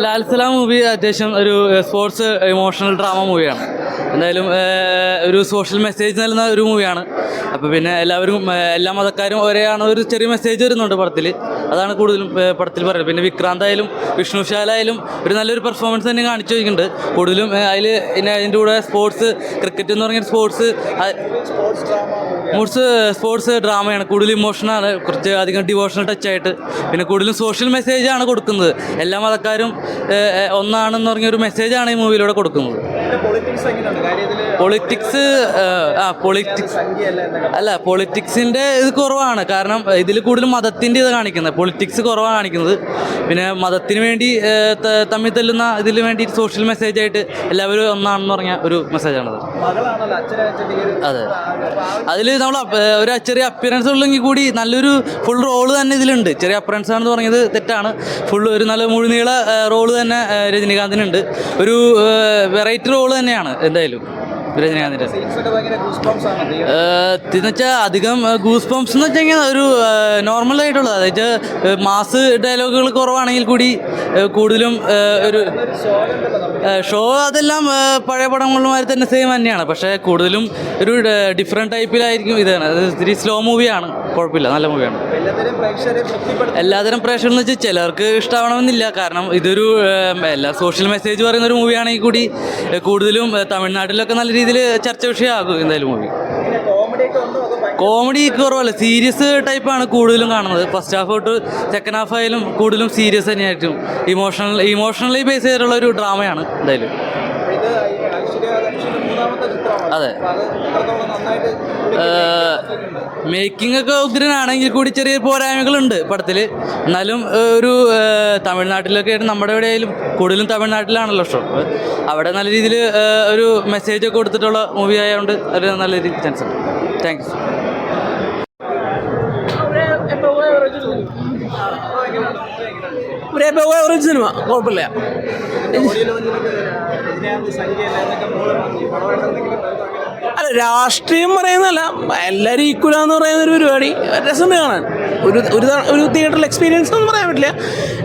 ലാൽ സലാം movie അത്യാവശ്യം ഒരു sports emotional drama മൂവിയാണ്. എന്തായാലും ഒരു സോഷ്യൽ മെസ്സേജ് നൽകുന്ന ഒരു മൂവിയാണ്. അപ്പോൾ പിന്നെ എല്ലാവരും എല്ലാ മതക്കാരും ഒരേയാണ്, ഒരു ചെറിയ മെസ്സേജ് വരുന്നുണ്ട് പടത്തിൽ. അതാണ് കൂടുതലും പടത്തിൽ പറയുന്നത്. പിന്നെ വിക്രാന്ത് ആയാലും വിഷ്ണു വിശാലായാലും ഒരു നല്ലൊരു പെർഫോമൻസ് തന്നെ കാണിച്ചു വയ്ക്കുന്നുണ്ട്. കൂടുതലും അതിൻ്റെ കൂടെ സ്പോർട്സ്, ക്രിക്കറ്റ് എന്ന് പറഞ്ഞ സ്പോർട്സ് ഡ്രാമയാണ്. കൂടുതൽ ഇമോഷനാണ്, കുറച്ച് അധികം ഡിവോഷണൽ ടച്ചായിട്ട്. പിന്നെ കൂടുതലും സോഷ്യൽ മെസ്സേജാണ് കൊടുക്കുന്നത്. എല്ലാ മതക്കാരും ഒന്നാണെന്ന് പറഞ്ഞൊരു മെസ്സേജാണ് ഈ മൂവിയിലൂടെ കൊടുക്കുന്നത്. പൊളിറ്റിക്സിൻ്റെ ഇത് കുറവാണ്. കാരണം ഇതിൽ കൂടുതലും മതത്തിൻ്റെ ഇത് കാണിക്കുന്നത്, പൊളിറ്റിക്സ് കുറവാണ് കാണിക്കുന്നത്. പിന്നെ മതത്തിന് വേണ്ടി തമ്മിൽ തല്ലുന്ന ഇതിന് വേണ്ടി സോഷ്യൽ മെസ്സേജായിട്ട് എല്ലാവരും ഒന്നാണെന്ന് പറഞ്ഞ ഒരു മെസ്സേജാണത്. അതെ, അതിൽ നമ്മൾ ഒരു ചെറിയ അപ്പിയറൻസ് ഉള്ളെങ്കിൽ കൂടി നല്ലൊരു ഫുൾ റോള് തന്നെ ഇതിലുണ്ട്. ചെറിയ അപ്പിയറൻസ് ആണെന്ന് പറഞ്ഞത് തെറ്റാണ്. ഒരു നല്ല മുഴുനീള റോള് തന്നെ രജനീകാന്തിനുണ്ട്. ഒരു വെറൈറ്റി റോള് തന്നെയാണ് എന്തായാലും രജനീകാന്തിൻ്റെ. എന്നുവെച്ചാൽ അധികം ഗൂസ് പംപ്സ് എന്ന് വെച്ച് കഴിഞ്ഞാൽ ഒരു നോർമലായിട്ടുള്ളത്, അതായത് മാസ് ഡയലോഗുകൾ കുറവാണെങ്കിൽ കൂടി കൂടുതലും ഒരു ഷോ അതെല്ലാം പഴയ പടങ്ങളുമായി തന്നെ സെയിം തന്നെയാണ്. പക്ഷേ കൂടുതലും ഒരു ഡിഫറെൻറ്റ് ടൈപ്പിലായിരിക്കും ഇതാണ്. അത് ഇത്തിരി സ്ലോ മൂവിയാണ്, കുഴപ്പമില്ല, നല്ല മൂവിയാണ്. എല്ലാതരം പ്രേക്ഷകർ എന്ന് വെച്ചാൽ ചിലർക്ക് ഇഷ്ടമാവണമെന്നില്ല. കാരണം ഇതൊരു എല്ലാ സോഷ്യൽ മെസ്സേജ് പറയുന്ന ഒരു മൂവിയാണെങ്കിൽ കൂടി കൂടുതലും തമിഴ്നാട്ടിലൊക്കെ നല്ല രീതിയിൽ ചർച്ച വിഷയമാകും എന്തായാലും മൂവി. കോമഡി കുറവല്ല, സീരിയസ് ടൈപ്പാണ് കൂടുതലും കാണുന്നത്. ഫസ്റ്റ് ഹാഫ് തൊട്ട് സെക്കൻഡ് ഹാഫ് ആയാലും കൂടുതലും സീരിയസ് തന്നെയായിരിക്കും. ഇമോഷണലി ബേസ് ചെയ്തിട്ടുള്ള ഒരു ഡ്രാമയാണ് എന്തായാലും. അതെ, മേക്കിംഗ് ഒക്കെ ഉഗ്രനാണെങ്കിൽ കൂടി ചെറിയ പോരായ്മകളുണ്ട് പടത്തിൽ. എന്നാലും ഒരു തമിഴ്നാട്ടിലൊക്കെ ആയിട്ട് നമ്മുടെ എവിടെയായാലും കൂടുതലും തമിഴ്നാട്ടിലാണല്ലോ ഷോ, അവിടെ നല്ല രീതിയിൽ ഒരു മെസ്സേജൊക്കെ കൊടുത്തിട്ടുള്ള മൂവി ആയതുകൊണ്ട് ഒരു നല്ല രീതിയിൽ ചാൻസ് ഉണ്ട്. Thank you. ഒരു സിനിമ കുഴപ്പമില്ല. അല്ല, രാഷ്ട്രീയം പറയുന്നതല്ല, എല്ലാവരും ഈക്വലാന്ന് പറയുന്ന ഒരു പരിപാടി രസം കാണാൻ. ഒരു തിയേറ്ററിൽ എക്സ്പീരിയൻസ് ഒന്നും പറയാൻ പറ്റില്ല,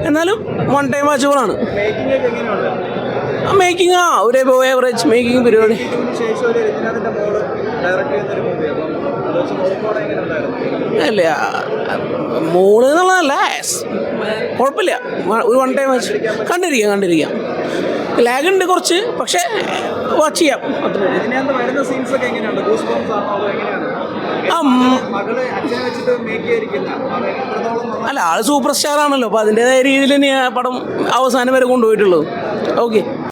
എന്നാലും വൺ ടൈം വാച്ചബിളാണ്. മേക്കിംഗ് ഒരു എബോവ് ആവറേജ് മേക്കിംഗ് പരിപാടി. അല്ല, മോള് എന്നുള്ളതല്ല, കുഴപ്പമില്ല, ഒരു വൺ ടൈം വാച്ച് കണ്ടിരിക്കാം. ലാഗ് ഉണ്ട് കുറച്ച്, പക്ഷേ വാച്ച് ചെയ്യാം. അല്ല, ആള് സൂപ്പർ സ്റ്റാർ ആണല്ലോ, അപ്പോൾ അതിൻ്റെതായ രീതിയിൽ തന്നെയാണ് പടം അവസാനം വരെ കൊണ്ടുപോയിട്ടുള്ളത്. ഓക്കെ.